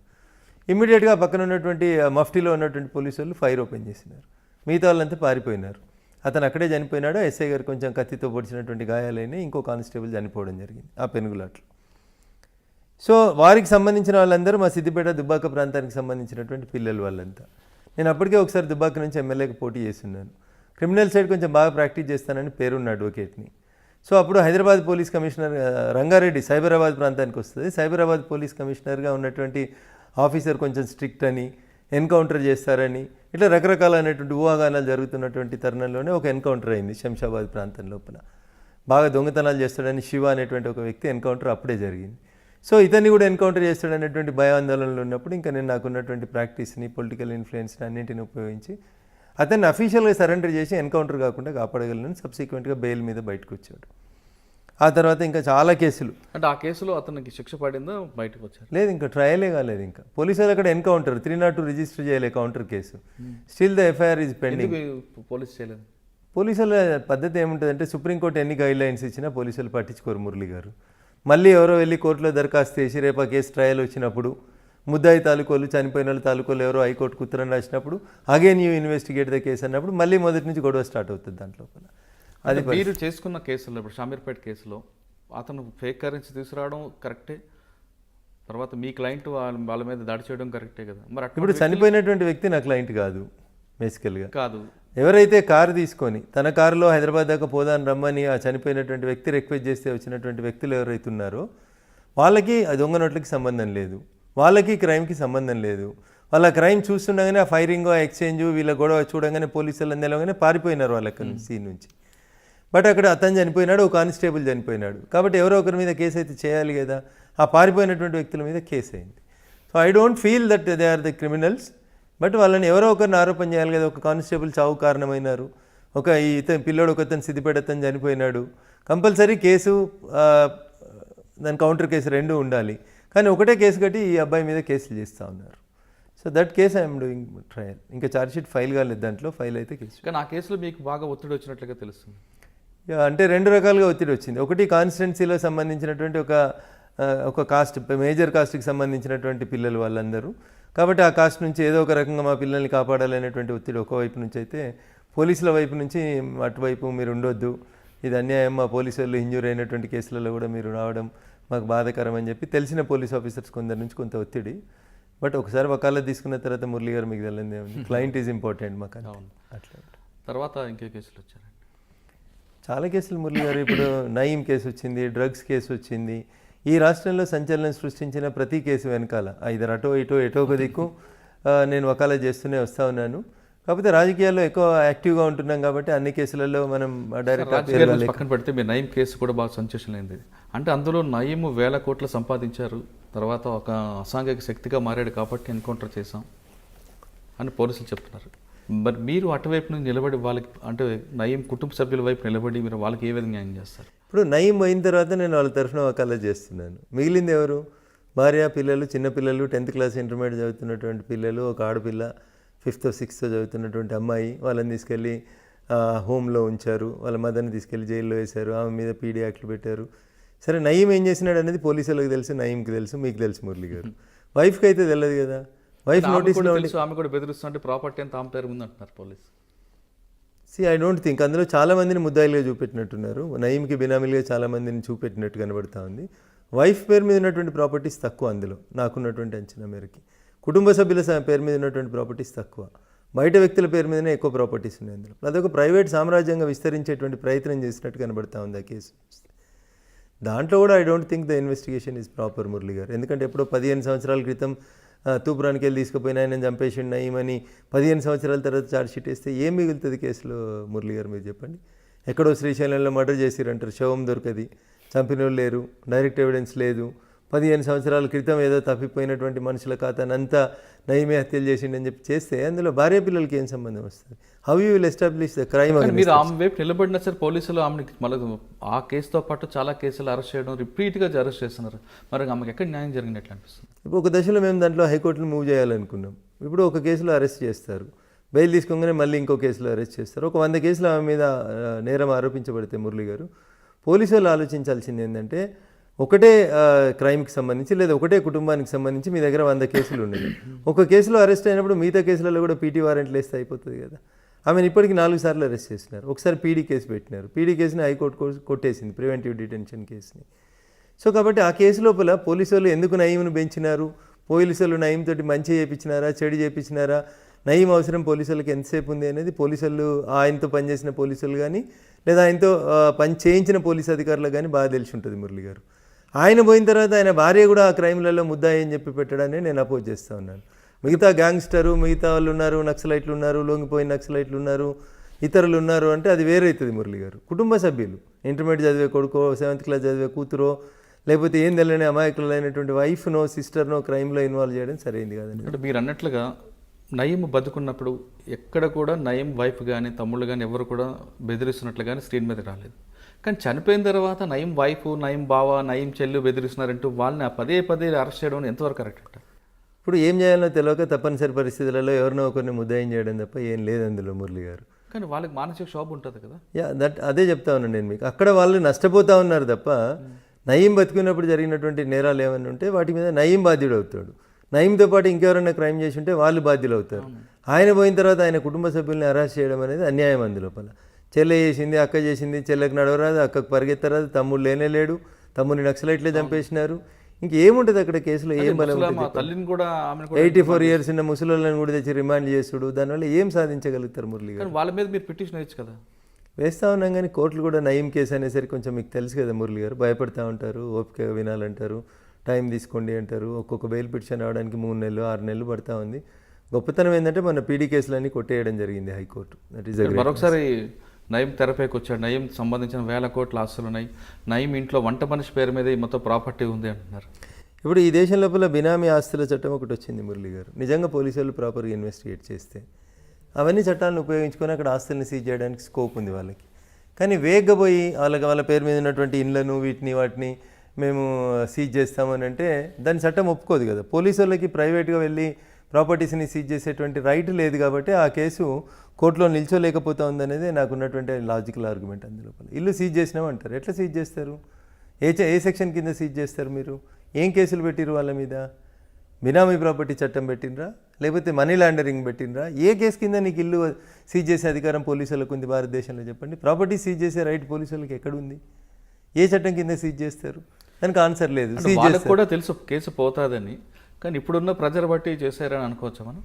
ఇమ్మీడియట్గా పక్కన ఉన్నటువంటి మఫ్టీలో ఉన్నటువంటి పోలీసు వాళ్ళు ఫైర్ ఓపెన్ చేసినారు. మిగతా వాళ్ళంతా పారిపోయినారు. అతను అక్కడే చనిపోయినాడు. ఎస్ఐ గారు కొంచెం కత్తితో పొడిచినటువంటి గాయాలైనా ఇంకో కానిస్టేబుల్ చనిపోవడం జరిగింది ఆ పెనుగులాట్లో. సో వారికి సంబంధించిన వాళ్ళందరూ మా సిద్దిపేట దుబ్బాక ప్రాంతానికి సంబంధించినటువంటి పిల్లలు వాళ్ళంతా. నేను అప్పటికే ఒకసారి దుబ్బాక నుంచి ఎమ్మెల్యేకి పోటీ చేస్తున్నాను. క్రిమినల్ సైడ్ కొంచెం బాగా ప్రాక్టీస్ చేస్తానని పేరున్న అడ్వకేట్ని. సో అప్పుడు హైదరాబాద్ పోలీస్ కమిషనర్ రంగారెడ్డి సైబరాబాద్ ప్రాంతానికి వస్తుంది. సైబరాబాద్ పోలీస్ కమిషనర్గా ఉన్నటువంటి ఆఫీసర్ కొంచెం స్ట్రిక్ట్ అని, ఎన్కౌంటర్ చేస్తారని, ఇట్లా రకరకాలైనటువంటి ఊహాగానాలు జరుగుతున్నటువంటి తరుణంలోనే ఒక ఎన్కౌంటర్ అయింది శంషాబాద్ ప్రాంతం లోపల. బాగా దొంగతనాలు చేస్తాడని శివ అనేటువంటి ఒక వ్యక్తి ఎన్కౌంటర్ అప్పుడే జరిగింది. సో ఇతన్ని కూడా ఎన్కౌంటర్ చేస్తాడనేటువంటి భయాందోళనలు ఉన్నప్పుడు ఇంకా నేను నాకున్నటువంటి ప్రాక్టీస్ని, పొలిటికల్ ఇన్ఫ్లుయెన్స్ని అన్నింటిని ఉపయోగించి అతన్ని అఫీషియల్గా సరెండర్ చేసి ఎన్కౌంటర్ కాకుండా కాపాడగలను. సబ్సిక్వెంట్గా బెయిల్ మీద బయటకు వచ్చాడు. ఆ తర్వాత ఇంకా చాలా కేసులు. అంటే ఆ కేసులో అతనికి శిక్ష పడిందో బయటకు వచ్చారు? లేదు, ఇంకా ట్రయలే కాలేదు. ఇంకా పోలీసులు అక్కడ ఎన్కౌంటర్ 302 రిజిస్టర్ చేయలే counter case. Still the FIR is pending. Police చేయలేదు. పోలీసుల పద్ధతి ఏముంటుందంటే సుప్రీంకోర్టు ఎన్ని గైడ్ లైన్స్ ఇచ్చినా పోలీసులు పట్టించుకోరు మురళి గారు. మళ్ళీ ఎవరో వెళ్ళి కోర్టులో దరఖాస్తు చేసి రేపు ఆ కేసు ట్రయల్ వచ్చినప్పుడు ముద్దాయి తాలూకోలు, చనిపోయిన వాళ్ళు తాలూకోలు ఎవరో హైకోర్టుకు ఉత్తరం రాసినప్పుడు again you investigate the case అన్నప్పుడు మళ్ళీ మొదటి నుంచి గొడవ స్టార్ట్ అవుతుంది దాంట్లో. అది మీరు చేసుకున్న కేసులో, ఇప్పుడు షామీర్పేట కేసులో అతను ఫేక్ కరెన్సీ తీసుకురావడం కరెక్టే, తర్వాత మీ క్లయింట్ వాళ్ళ మీద దాడి చేయడం కరెక్టే కదా. మరి ఇప్పుడు చనిపోయినటువంటి వ్యక్తి నా క్లయింట్ కాదు, బేసికల్గా కాదు. ఎవరైతే కారు తీసుకొని తన కారులో హైదరాబాద్ దాకా పోదాని రమ్మని ఆ చనిపోయినటువంటి వ్యక్తి రిక్వెస్ట్ చేస్తే వచ్చినటువంటి వ్యక్తులు ఎవరైతే ఉన్నారో వాళ్ళకి ఆ దొంగ నోట్లకి సంబంధం లేదు, వాళ్ళకి క్రైమ్కి సంబంధం లేదు. వాళ్ళ క్రైమ్ చూస్తుండగానే ఆ ఫైరింగ్, ఆ ఎక్స్చేంజ్, వీళ్ళ గొడవ చూడగానే పోలీసులు అందరిలోగానే పారిపోయినారు వాళ్ళకి సీన్ నుంచి. బట్ అక్కడ అతను చనిపోయినాడు, ఒక కానిస్టేబుల్ చనిపోయినాడు. కాబట్టి ఎవరో ఒకరి మీద కేసు అయితే చేయాలి కదా. ఆ పారిపోయినటువంటి వ్యక్తుల మీద కేసు అయింది. So I don't feel that they are the criminals. But వాళ్ళని ఎవరో ఒకరిని ఆరోపణ చేయాలి కదా. ఒక కానిస్టేబుల్ చావు కారణమైనారు, ఒక ఇతను పిల్లోడు ఒకతను సిద్దిపేట అతను చనిపోయినాడు. కంపల్సరీ కేసు, దాని కౌంటర్ కేసు రెండు ఉండాలి. కానీ ఒకటే కేసు కట్టి ఈ అబ్బాయి మీద కేసులు చేస్తూ ఉన్నారు. So that case I'm doing trial. ఇంకా ఛార్జ్షీట్ ఫైల్ కాలేదు, దాంట్లో ఫైల్ అయితే కేసు. కానీ ఆ కేసులో మీకు బాగా ఒత్తిడి వచ్చినట్లుగా తెలుస్తుంది. అంటే రెండు రకాలుగా ఒత్తిడి వచ్చింది. ఒకటి కాన్స్టిట్యున్సీలో సంబంధించినటువంటి ఒక కాస్ట్, మేజర్ కాస్ట్కి సంబంధించినటువంటి పిల్లలు వాళ్ళందరూ. కాబట్టి ఆ కాస్ట్ నుంచి ఏదో ఒక రకంగా మా పిల్లల్ని కాపాడాలనేటువంటి ఒత్తిడి ఒకవైపు నుంచి అయితే, పోలీసుల వైపు నుంచి అటువైపు మీరు ఉండొద్దు, ఇది అన్యాయం, మా పోలీసు వాళ్ళు ఇంజూర్ అయినటువంటి కేసులలో కూడా మీరు రావడం మాకు బాధాకరం అని చెప్పి తెలిసిన పోలీస్ ఆఫీసర్స్ కొందరి నుంచి కొంత ఒత్తిడి. బట్ ఒకసారి వకాలత్ తీసుకున్న తర్వాత మురళి గారు మీకు తెలియదు, క్లయింట్ ఈజ్ ఇంపార్టెంట్ మాకు. అట్లా తర్వాత ఇంకే కేసులు వచ్చారండి? చాలా కేసులు మురళి గారు. ఇప్పుడు నయీం కేసు వచ్చింది, డ్రగ్స్ కేసు వచ్చింది. ఈ రాష్ట్రంలో సంచలనం సృష్టించిన ప్రతి కేసు వెనకాల ఐదర్ అటో ఇటో ఎటో ఒక దిక్కు నేను వకాలత్ చేస్తూనే వస్తూ ఉన్నాను. కాకపోతే రాజకీయాల్లో ఎక్కువ యాక్టివ్గా ఉంటున్నాం కాబట్టి అన్ని కేసులలో మనం డైరెక్ట్ పక్కన పెడితే మీ నయీం కేసు కూడా బాగా సెన్సేషన్ అయింది. అంటే అందులో నయీం 1000 కోట్లు సంపాదించారు, తర్వాత ఒక అసాంఘిక శక్తిగా మారాడు కాబట్టి ఎన్కౌంటర్ చేశాం అని పోలీసులు చెప్తున్నారు. మరి మీరు అటువైపు నుంచి నిలబడి వాళ్ళకి, అంటే నయీం కుటుంబ సభ్యుల వైపు నిలబడి మీరు వాళ్ళకి ఏ విధంగా న్యాయం చేస్తారు? ఇప్పుడు నయీం అయిన తర్వాత నేను వాళ్ళ తరఫున వకాలత్ చేస్తున్నాను. మిగిలింది ఎవరు? భార్య, పిల్లలు, చిన్నపిల్లలు, 10th క్లాస్ ఇంటర్మీడియట్ చదువుతున్నటువంటి పిల్లలు, ఒక ఆడపిల్ల 5th 6th చదువుతున్నటువంటి అమ్మాయి. వాళ్ళని తీసుకెళ్ళి హోమ్లో ఉంచారు, వాళ్ళ మదర్ని తీసుకెళ్ళి జైల్లో వేశారు, ఆమె మీద పీడీ యాక్ట్లు పెట్టారు. సరే నయీం ఏం చేసినాడు అనేది పోలీసులకు తెలుసు, నయీంకి తెలుసు, మీకు తెలుసు మురళి గారు. వైఫ్కి అయితే తెలియదు కదా. వైఫ్ నోటీస్లో ఆమె కూడా బెదిరిస్తుంటే ప్రాపర్టీ అంతా ఆమె పేరు ఉంది అంటున్నారు పోలీసు. ఐ డోంట్ థింక్ అందులో చాలామందిని ముద్దాయిలుగా చూపెట్టినట్టున్నారు. నయీంకి బినామీలుగా చాలామందిని చూపెట్టినట్టు కనబడతా ఉంది. వైఫ్ పేరు మీద ఉన్నటువంటి ప్రాపర్టీస్ తక్కువ, అందులో నాకున్నటువంటి అంచనా మేరకి కుటుంబ సభ్యుల పేరు మీద ఉన్నటువంటి ప్రాపర్టీస్ తక్కువ, బయట వ్యక్తుల పేరు మీదనే ఎక్కువ ప్రాపర్టీస్ ఉన్నాయి అందులో. అదొక ప్రైవేట్ సామ్రాజ్యంగా విస్తరించేటువంటి ప్రయత్నం చేసినట్టు కనబడతా ఉంది ఆ కేసు. దాంట్లో కూడా I don't think the investigation is proper Murali గారు. ఎందుకంటే ఎప్పుడో 15 సంవత్సరాల క్రితం తూపురానికి వెళ్ళి తీసుకుపోయిన ఆయన చంపేసిండు నయీమని 15 సంవత్సరాల తర్వాత ఛార్జ్షీట్ వేస్తే ఏం మిగులుతుంది కేసులో మురళి గారు, మీరు చెప్పండి. ఎక్కడో శ్రీశైలంలో మర్డర్ చేసిరంటారు, శవం దొరకది, చంపిన వాళ్ళు లేరు, డైరెక్ట్ ఎవిడెన్స్ లేదు. 15 సంవత్సరాల క్రితం ఏదో తప్పిపోయినటువంటి మనుషుల ఖాతానంతా నయీమే హత్యలు చేసిండని చెప్పి చేస్తే అందులో భార్య పిల్లలకి ఏం సంబంధం వస్తుంది? How you will establish the crime? మీరు ఆమె వైపు నిలబడినా సరే పోలీసులు ఆమెకి మళ్ళీ ఆ కేసుతో పాటు చాలా కేసులు అరెస్ట్ చేయడం, రిపీట్గా అరెస్ట్ చేస్తున్నారు. మరి ఆమెకి ఎక్కడ న్యాయం జరిగినట్లు అనిపిస్తుంది? ఇప్పుడు ఒక దశలో మేము దాంట్లో హైకోర్టును మూవ్ చేయాలనుకున్నాం. ఇప్పుడు ఒక కేసులో అరెస్ట్ చేస్తారు, బెయిల్ తీసుకోగానే మళ్ళీ ఇంకో కేసులో అరెస్ట్ చేస్తారు. ఒక 100 కేసులు ఆమె మీద నేరం ఆరోపించబడితే మురళి గారు, పోలీసు వాళ్ళు ఆలోచించాల్సింది ఏంటంటే ఒకటే క్రైమ్కి సంబంధించి లేదా ఒకటే కుటుంబానికి సంబంధించి మీ దగ్గర 100 కేసులు ఉన్నాయి. ఒక కేసులో అరెస్ట్ అయినప్పుడు మిగతా కేసులలో కూడా పీటీ వారెంట్లు వేస్తే అయిపోతుంది కదా. ఆమెను ఇప్పటికి 4 సార్లు అరెస్ట్ చేసినారు. ఒకసారి పీడీ కేసు పెట్టినారు, పీడీ కేసుని హైకోర్టు కొట్టేసింది, ప్రివెంటివ్ డిటెన్షన్ కేసుని. సో కాబట్టి ఆ కేసు లోపల పోలీసు వాళ్ళు ఎందుకు నయీంను పెంచినారు, పోలీసు వాళ్ళు నయీం తోటి మంచి చేయించినారా, చెడు చేయించినారా, నయీం అవసరం పోలీసు వాళ్ళకి ఎంతసేపు ఉంది అనేది పోలీసు వాళ్ళు, ఆయనతో పనిచేసిన పోలీసు వాళ్ళు కానీ లేదా ఆయనతో పని చేయించిన పోలీసు అధికారులకు కానీ బాగా తెలిసి ఉంటుంది మురళి గారు. ఆయన పోయిన తర్వాత ఆయన భార్య కూడా ఆ క్రైమ్లలో ముద్దాయి అని చెప్పి పెట్టడాన్ని నేను అపోజ్ చేస్తూ ఉన్నాను. మిగతా గ్యాంగ్స్టరు, మిగతా వాళ్ళు ఉన్నారు, నక్సలైట్లు ఉన్నారు, లొంగిపోయిన నక్సలైట్లు ఉన్నారు, ఇతరులు ఉన్నారు అంటే అది వేరైతుంది మురళి గారు. కుటుంబ సభ్యులు, ఇంటర్మీడియట్ చదివే కొడుకో, 7th క్లాస్ చదివే కూతురో, లేకపోతే ఏం తెలియని అమాయకులైనటువంటి వైఫ్నో సిస్టర్నో క్రైమ్లో ఇన్వాల్వ్ చేయడం సరైంది కాదండి. అంటే మీరు అన్నట్లుగా నయీం బతుకున్నప్పుడు ఎక్కడ కూడా నయీం వైఫ్ కానీ తమ్ముళ్ళు కానీ ఎవరు కూడా బెదిరిస్తున్నట్లు కానీ స్క్రీన్ మీద రాలేదు. కానీ చనిపోయిన తర్వాత నయీం వైఫ్, నయీం బావ, నయీం చెల్లు బెదిరిస్తున్నారంటూ వాళ్ళని పదే పదే అరెస్ట్ చేయడం ఎంతవరకు కరెక్ట్ అంటారు? ఇప్పుడు ఏం చేయాలో తెలియక తప్పనిసరి పరిస్థితులలో ఎవరినో ఒకరిని ముద్దాయం చేయడం తప్ప ఏం లేదు అందులో మురళి గారు. కానీ వాళ్ళకి మానసిక క్షోభ ఉంటుంది కదా. అదే చెప్తా ఉన్నాను నేను మీకు. అక్కడ వాళ్ళు నష్టపోతూ ఉన్నారు తప్ప నయీం బతుకున్నప్పుడు జరిగినటువంటి నేరాలు ఏమైనా ఉంటే వాటి మీద నయీం బాధ్యుడు అవుతాడు. నయీంతో పాటు ఇంకెవరైనా క్రైమ్ చేసి ఉంటే వాళ్ళు బాధ్యులు అవుతారు. ఆయన పోయిన తర్వాత ఆయన కుటుంబ సభ్యుల్ని అరెస్ట్ చేయడం అనేది అన్యాయం. అందులోపల చెల్లె చేసింది, అక్క చేసింది, చెల్లెకి నడవరాదు, అక్కకు పరిగెత్తరాదు, తమ్ముడు లేనే లేడు, తమ్ముడిని నక్సలైట్లే చంపేసినారు. ఇంకేముంటుంది అక్కడ కేసులో? ఏం బలం ఉంటుంది? 84 years ఉన్న ముసలిని కూడా తెచ్చి రిమాండ్ చేస్తుడు, దానివల్ల ఏం సాధించగలుగుతారు మురళి గారు? వాళ్ళ మీద మీరు పిటిషన్ వేయచ్చు కదా. వేస్తూ ఉన్నాం కానీ కోర్టులు కూడా నయీం కేసు అనేసరికి కొంచెం మీకు తెలుసు కదా మురళి గారు, భయపడతా ఉంటారు, ఓపికగా వినాలంటారు, టైం తీసుకోండి అంటారు. ఒక్కొక్క బెయిల్ పిటిషన్ రావడానికి 3 నెలలు 6 నెలలు పడతా ఉంది. గొప్పతనం ఏంటంటే మన పీడీ కేసులన్నీ కొట్టేయడం జరిగింది హైకోర్టు. దట్ ఈస్ మరొకసారి నయీం తెరపైకి వచ్చాడు. నయీం సంబంధించిన 1000 కోట్ల ఆస్తులు ఉన్నాయి. నయీం ఇంట్లో వంట మనిషి పేరు మీద మొత్తం ప్రాపర్టీ ఉంది అంటున్నారు. ఇప్పుడు ఈ దేశం లోపల బినామీ ఆస్తుల చట్టం ఒకటి వచ్చింది మురళి గారు. నిజంగా పోలీసు వాళ్ళు ప్రాపర్గా ఇన్వెస్టిగేట్ చేస్తే అవన్నీ చట్టాలను ఉపయోగించుకొని అక్కడ ఆస్తుల్ని సీజ్ చేయడానికి స్కోప్ ఉంది వాళ్ళకి. కానీ వేగగా పోయి వాళ్ళ పేరు మీద ఉన్నటువంటి ఇండ్లను వాటిని మేము సీజ్ చేస్తామని అంటే దాని చట్టం ఒప్పుకోదు కదా. పోలీసు వాళ్ళకి ప్రైవేట్గా వెళ్ళి ప్రాపర్టీస్ని సీజ్ చేసేటువంటి రైట్ లేదు కాబట్టి ఆ కేసు కోర్టులో నిల్చోలేకపోతా ఉందనేది నాకు ఉన్నటువంటి లాజికల్ ఆర్గ్యుమెంట్. అందులోపల ఇల్లు సీజ్ చేసినామంటారు, ఎట్లా సీజ్ చేస్తారు? ఏ సెక్షన్ కింద సీజ్ చేస్తారు? మీరు ఏం కేసులు పెట్టిరు వాళ్ళ మీద? బినామీ ప్రాపర్టీ చట్టం పెట్టినరా, లేకపోతే మనీ లాండరింగ్ పెట్టినరా? ఏ కేసు కింద నీకు ఇల్లు సీజ్ చేసే అధికారం పోలీసులకు ఉంది భారతదేశంలో? చెప్పండి. ప్రాపర్టీ సీజ్ చేసే రైట్ పోలీసులకు ఎక్కడుంది? ఏ చట్టం కింద సీజ్ చేస్తారు? దానికి ఆన్సర్ లేదు. వాళ్ళకి కూడా తెలుసు కేసు పోతాదని, కానీ ఇప్పుడున్న ప్రజలు బట్టి చేశారని అనుకోవచ్చా మనం?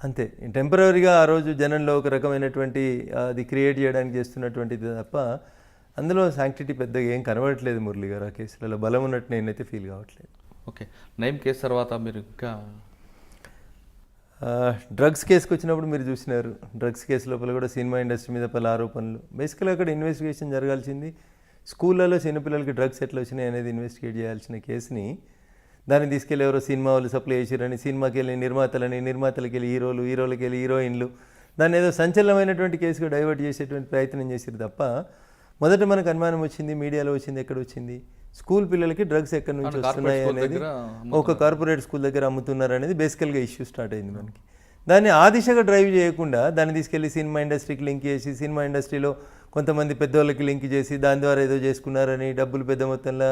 అంతే, టెంపరీగా ఆ రోజు జనంలో ఒక రకమైనటువంటి అది క్రియేట్ చేయడానికి చేస్తున్నటువంటిది తప్ప అందులో శాంక్టిటీ పెద్దగా ఏం కనబడట్లేదు మురళి గారు. ఆ కేసులలో బలం ఉన్నట్టు నేనైతే ఫీల్ కావట్లేదు. ఓకే, నయీం కేసు తర్వాత మీరు ఇంకా డ్రగ్స్ కేసుకు వచ్చినప్పుడు మీరు చూసినారు. డ్రగ్స్ కేసు లోపల కూడా సినిమా ఇండస్ట్రీ మీద పలు ఆరోపణలు. బేసికల్గా అక్కడ ఇన్వెస్టిగేషన్ జరగాల్సింది స్కూళ్ళలో చిన్నపిల్లలకి డ్రగ్స్ ఎట్లా వచ్చినాయి అనేది ఇన్వెస్టిగేట్ చేయాల్సిన కేసుని దాన్ని తీసుకెళ్ళి ఎవరో సినిమా వాళ్ళు సప్లై చేసిరని, సినిమాకి వెళ్ళి నిర్మాతలకి వెళ్ళి హీరోలకి వెళ్ళి హీరోయిన్లు, దాన్ని ఏదో సంచలనమైనటువంటి కేసుగా డైవర్ట్ చేసేటువంటి ప్రయత్నం చేసిరు తప్ప మొదట మనకు అనుమానం వచ్చింది మీడియాలో వచ్చింది ఎక్కడ వచ్చింది? స్కూల్ పిల్లలకి డ్రగ్స్ ఎక్కడి నుంచి వస్తున్నాయి అనేది, ఒక కార్పొరేట్ స్కూల్ దగ్గర అమ్ముతున్నారు అనేది బేసికల్గా ఇష్యూ స్టార్ట్ అయింది మనకి. దాన్ని ఆ దిశగా డ్రైవ్ చేయకుండా దాన్ని తీసుకెళ్ళి సినిమా ఇండస్ట్రీకి లింక్ చేసి సినిమా ఇండస్ట్రీలో కొంతమంది పెద్దోళ్ళకి లింక్ చేసి దాని ద్వారా ఏదో చేసుకున్నారని డబ్బులు పెద్ద మొత్తంలో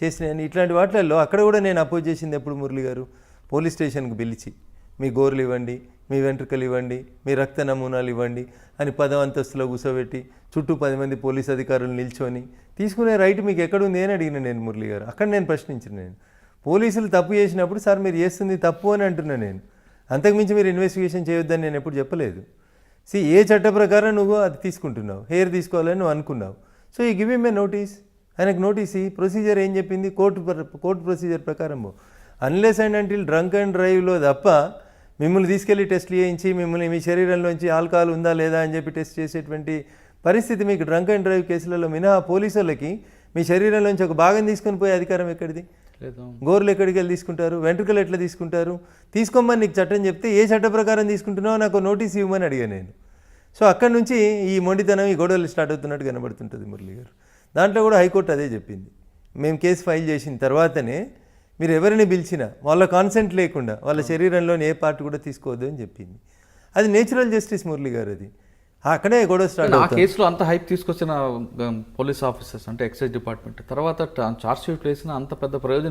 చేసినాయని ఇట్లాంటి వాటిల్లో అక్కడ కూడా నేను అపోజ్ చేసింది ఎప్పుడు మురళి గారు పోలీస్ స్టేషన్కి పిలిచి మీ గోర్లు ఇవ్వండి, మీ వెంట్రుకలు ఇవ్వండి, మీ రక్త నమూనాలు ఇవ్వండి అని 10వ అంతస్తులో కూర్చోబెట్టి చుట్టూ 10 మంది పోలీస్ అధికారులు నిల్చొని తీసుకునే రైట్ మీకు ఎక్కడుంది అని అడిగిన నేను మురళి గారు. అక్కడ నేను ప్రశ్నించిన నేను పోలీసులు తప్పు చేసినప్పుడు సార్ మీరు చేస్తుంది తప్పు అని అంటున్నా నేను. అంతకుమించి మీరు ఇన్వెస్టిగేషన్ చేయొద్దని నేను ఎప్పుడు చెప్పలేదు. ఏ చట్ట ప్రకారం నువ్వు అది తీసుకుంటున్నావు, హెయిర్ తీసుకోవాలని నువ్వు అనుకున్నావు. సో ఈ గివ్ హిమ్ ఏ నోటీస్, ఆయనకు నోటీస్ ఈ ప్రొసీజర్ ఏం చెప్పింది కోర్టు ప్రొసీజర్ ప్రకారం unless and until drunk and డ్రైవ్లో తప్ప మిమ్మల్ని తీసుకెళ్ళి టెస్ట్లు చేయించి మిమ్మల్ని మీ శరీరంలోంచి ఆల్కహాల్ ఉందా లేదా అని చెప్పి టెస్ట్ చేసేటువంటి పరిస్థితి మీకు డ్రంక్ అండ్ డ్రైవ్ కేసులలో మినహా పోలీసు వాళ్ళకి మీ శరీరంలోంచి ఒక భాగం తీసుకొని పోయే అధికారం ఎక్కడిది? గోర్లు ఎక్కడికి వెళ్ళి తీసుకుంటారు, వెంట్రుకలు ఎట్లా తీసుకుంటారు? తీసుకోమని నీకు చట్టం చెప్తే ఏ చట్ట ప్రకారం తీసుకుంటున్నావు నాకు నోటీస్ ఇవ్వమని అడిగా నేను. సో అక్కడి నుంచి ఈ మొండితనం ఈ గొడవలు స్టార్ట్ అవుతున్నట్టు కనబడుతుంటుంది మురళి గారు. దాంట్లో కూడా హైకోర్టు అదే చెప్పింది, మేము కేసు ఫైల్ చేసిన తర్వాతనే మీరు ఎవరిని పిలిచినా వాళ్ళ కాన్సెంట్ లేకుండా వాళ్ళ శరీరంలోని ఏ పార్ట్ కూడా తీసుకోవద్దు అని చెప్పింది. అది నేచురల్ జస్టిస్ మురళి గారు. అది అక్కడే గొడవ స్టార్ట్ ఆ అవుతుంది. కేసులో అంత హైప్ తీసుకొచ్చిన పోలీస్ ఆఫీసర్స్ అంటే ఎక్సైజ్ డిపార్ట్మెంట్ తర్వాత ఛార్జ్ షీట్ వేసిన అంత పెద్ద ప్రయోజనం